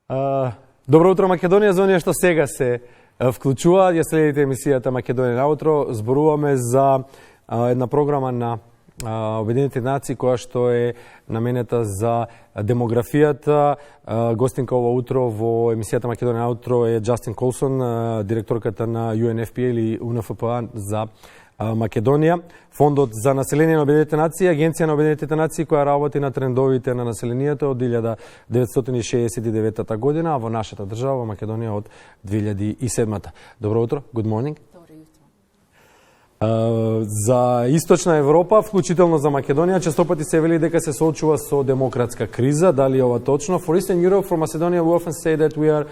Добро утро, Македонија, за оние што сега се вклучуваат. Ја следите емисијата Македонија наутро. Зборуваме за една програма на Обединетите нации која што е наменета за демографијата. Гостинка ова утро во емисијата Македонија наутро е Джастин Колсон, директорката на UNFPA или UNFPA за Македонија, Фондот за население на Обединетите нации, Агенција на Обединетите нации која работи на трендовите на населението од 1969 година, а во нашата држава, во Македонија, од 2007. Добро утро, good morning. За Источна Европа, вклучително за Македонија, честопати се вели дека се соочува со демократска криза. Дали е ова точно? For Eastern Europe, for Macedonia, we often say that we are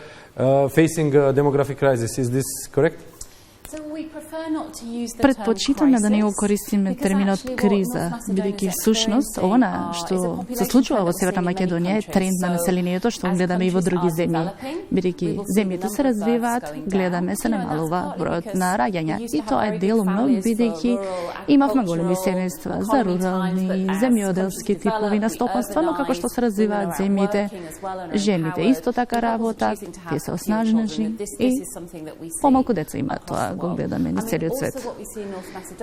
facing a demographic crisis. Is this correct? Предпочитаме да не го користиме терминот криза, бидејќи всушност она што се случува во Северна Македонија е тренд на населението што гледаме и во други земји. Бидејќи земјите се развиваат, гледаме се намалува бројот на раѓања и тоа е делумно бидејќи имавме големи семејства за рурални, земјоделски типови настапства, но како што се развиваат земјите, жените исто така работат, тие се оснажнежи и помалку деца имаат, тоа го гледаме на целиот свет.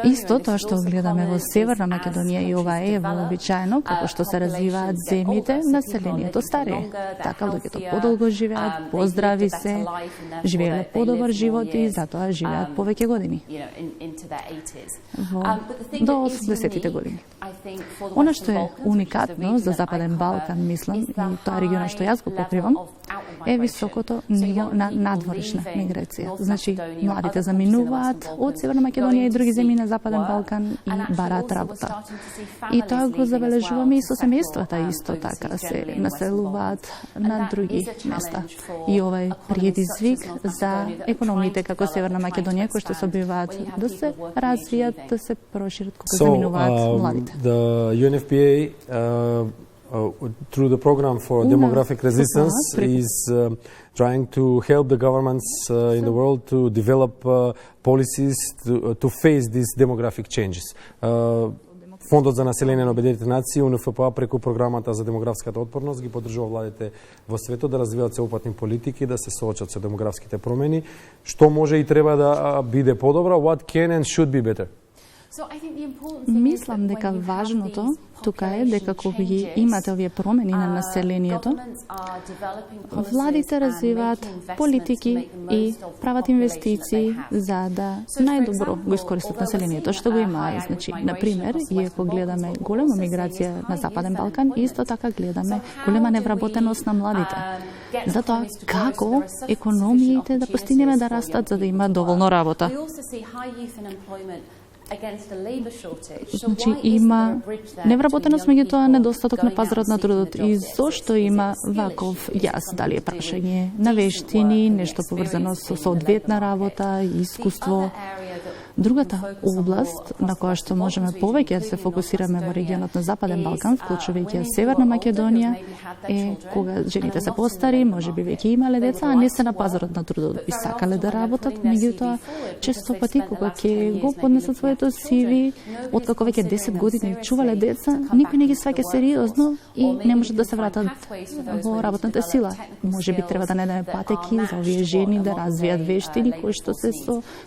Исто тоа што гледаме во Северна Македонија и ова е вообичаено, како што се развиваат земјите, населението старее. Така луѓето подолго живеат, поздрави се, живееле подобар живот и затоа живеат повеќе години. До 80-тите години. Она што е уникатно за Западен Балкан, мислам, и тоа регионот што јас го покривам, е високото ниво на надворешна миграција. Значи, младите заминуваат од Северна Македонија и други земји на Западен Балкан и бараат работа. И тоа го забележуваме и со семејствата исто така се населуваат на други места. И ова е предизвик за економиите како Северна Македонија кои што се обиваат да се развијат, да се прошират кога заминуваат младите. The UNFPA through the program for demographic resistance is trying to help the governments in the world to develop policies to face these demographic changes. Фондот за население на Обединетите нации, УНФПА, преку програмата за демографската отпорност ги поддржува владите во светот да развиваат сеопатни политики, да се соочат со демографските промени. Што може и треба да биде подобро? What can and should be better? Мислам дека важното тука е дека кога ги имате овие промени на населението, владите развиваат политики и прават инвестиции за да најдобро го искористат населението што го имаат. Значи, на пример, иако гледаме голема миграција на Западен Балкан, исто така гледаме голема невработеност на младите. Затоа како економиите да постигнеме да растат за да има доволно работа. Значи има невработеност, меѓутоа недостаток на пазарот на трудот. И зошто има ваков јас? Дали е прашање на вештини, нешто поврзано со соодветна работа, искуство? Другата област на која што можеме повеќе да се фокусираме во регионот на Западен Балкан, вклучувајќи Северна Македонија, е кога жените се постари, можеби веќе имале деца, а не се на пазарот на трудот, би сакале да работат, меѓутоа често пати кога ќе го поднесат своето CV, откако веќе 10 години чувале деца, никој не ги сваќа сериозно и не може да се вратат во работната сила. Можеби треба да најдеме патеки за овие жени да развијат вештини кои што се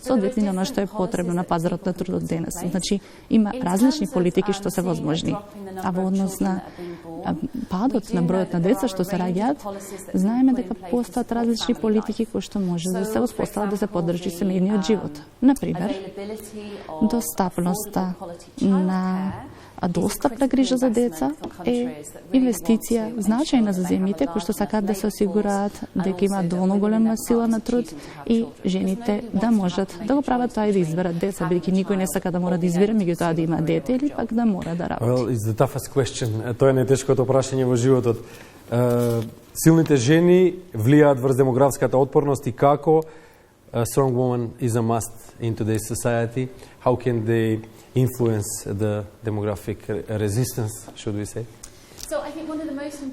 соодветни на она што е потребно на пазарот на трудот денес. Значи, има различни политики што се возможни. А во однос на падот на бројот на деца што се раѓаат, знаеме дека постојат различни политики кои што може да се успостават да се поддржи семејниот живот. Например, достапноста на достапна грижа за деца е инвестиција значајна за земјите кои што сакаат да се осигураат дека имаат доволно голема сила на труд и жените да можат да го прават тоа и да изберат деца, бидејќи никој не сака да мора да избира меѓутоа да има дете или пак да мора да работи. Well, it's the toughest question. Тоа е најтешкото прашање во животот. Силните жени влијаат врз демографската отпорност и како a strong woman is a must in today's society. How can they influence the demographic resistance, should we say?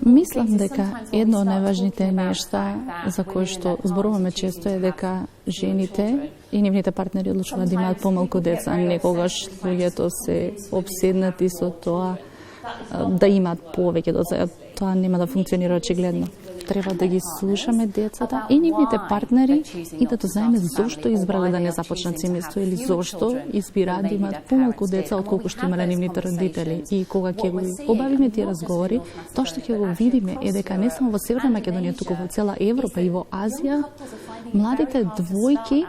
Мислам дека едно од најважните нешта за кои што зборуваме често е дека жените и нивните партнери одлучуваат да имаат помалку деца. Некогаш луѓето се обседнати со тоа да имаат повеќе деца. Тоа нема да функционира очигледно. треба да ги слушаме децата и нивните партнери и да дознаеме зошто избрале да не започнат семејство или зошто избираат да имаат помалку деца отколку што имале нивните родители. И кога ќе го обавиме тие разговори, тоа што ќе го видиме е дека не само во Северна Македонија, туку во цела Европа и во Азија, младите двојки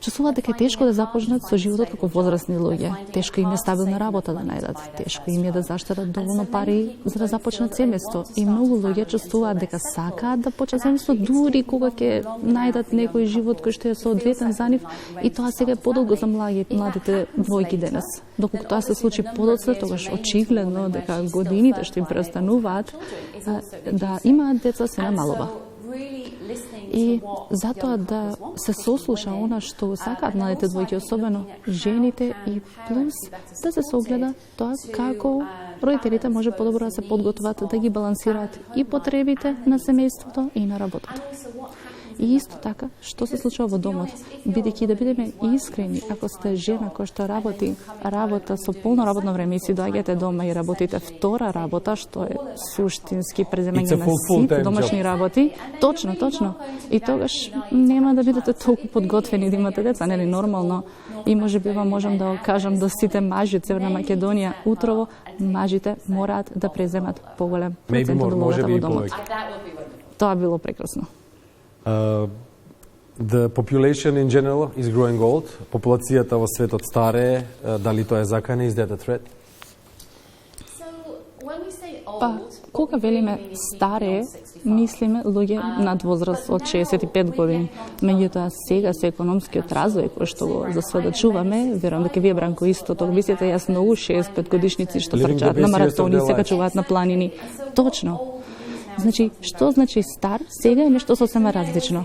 чувствуваат дека е тешко да започнат со животот како возрастни луѓе. Тешко им е стабилна работа да најдат. Тешко им е да заштедат доволно пари за да започнат семејство. И многу луѓе чувствуваат дека сакаат да почнат семејство дури кога ќе најдат некој живот кој што е соодветен за нив, и тоа сега е подолго за младите двојки денес. Доколку тоа се случи подоцна, тогаш очигледно дека годините што им преостануваат да имаат деца се намалува. И затоа да се сослуша она што сакаат младите двојки, особено жените, и плюс да се согледа тоа како родителите може подобро да се подготват да ги балансираат и потребите на семејството и на работата. И исто така, што се случува во домот, бидејќи да бидеме искрени, ако сте жена која што работа со полно работно време и си доаѓате дома и работите втора работа, што е суштински преземање на сите домашни работи, точно. И тогаш нема да бидете толку подготвени да имате деца, нели нормално. И можеби можам да кажам до сите мажи од Северна Македонија утрово, мажите мораат да преземат поголем процент од улогата во домот. Тоа било прекрасно. The population in general is growing old. Популацијата во светот старее, дали тоа е закана, is that a threat? Па, кога велиме старее, мислиме луѓе над возраст од 65 години. Меѓутоа сега со економскиот развој кој што го засведочуваме, верувам дека вие, Бранко, исто тоа мислите, јас многу 65 годишници што трчаат на маратони, се качуваат на планини. Точно. Значи, што значи стар, сега е нешто сосема различно.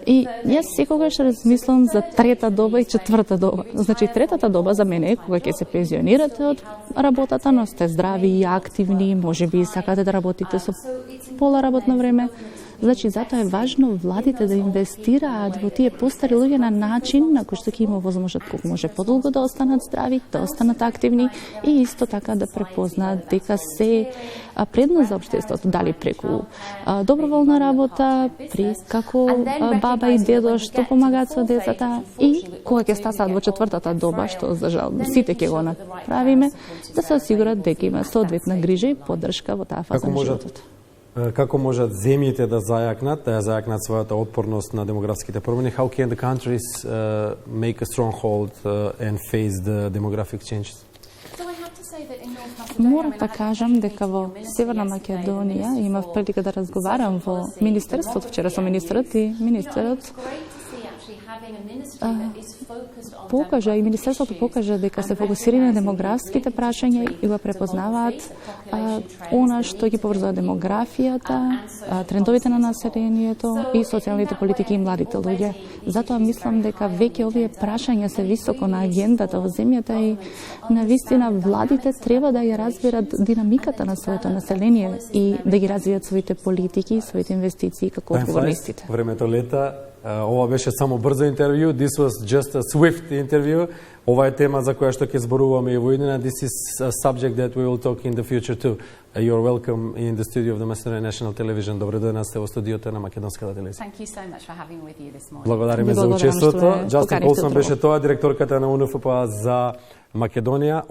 И јас секогаш размислам за трета доба и четврта доба. Значи, третата доба за мене е кога ќе се пензионирате од работата, но сте здрави и активни, можеби сакате да работите со пола работно време. Значи, затоа е важно владите да инвестираат во тие постари луѓе на начин на кој што ќе има возможност колку може подолго да останат здрави, да останат активни и исто така да препознаат дека се предност за општеството, дали преку доброволна работа, како баба и дедо што помагаат со децата, и кога ќе стасаат во четвртата доба, што за жал сите ќе го направиме, да се осигурат дека има соодветна грижа и поддршка во таа фаза на животот. Како можат земјите да зајакнат својата отпорност на демографските промени? How can the countries make a stronghold and face the demographic changes? Морам да кажам дека во Северна Македонија имав прилика да разговарам во Министерството вчера со министерот и министерот покажа и Министерството покажа дека се фокусирани на демографските прашања и го препознаваат она што ги поврзува демографијата, трендовите на населението и социјалните политики и младите луѓе. Затоа мислам дека веќе овие прашања се високо на агендата во земјата и навистина владите треба да ја разберат динамиката на своето население и да ги развијат своите политики и своите инвестиции како одговорностите. Времето лета. Ова беше само брзо интервју. This was just a swift interview. Ова е тема за која што ќе зборуваме и во иднина. This is a subject that we will talk in the future too. You are welcome in the studio of the Macedonian National Television. Добре дојдовте во студиото на Македонската телевизија. Thank you so much for having me with you this morning. Благодариме за учеството. Джастин Полсон беше тоа, директорката на УНФПА за Македонија.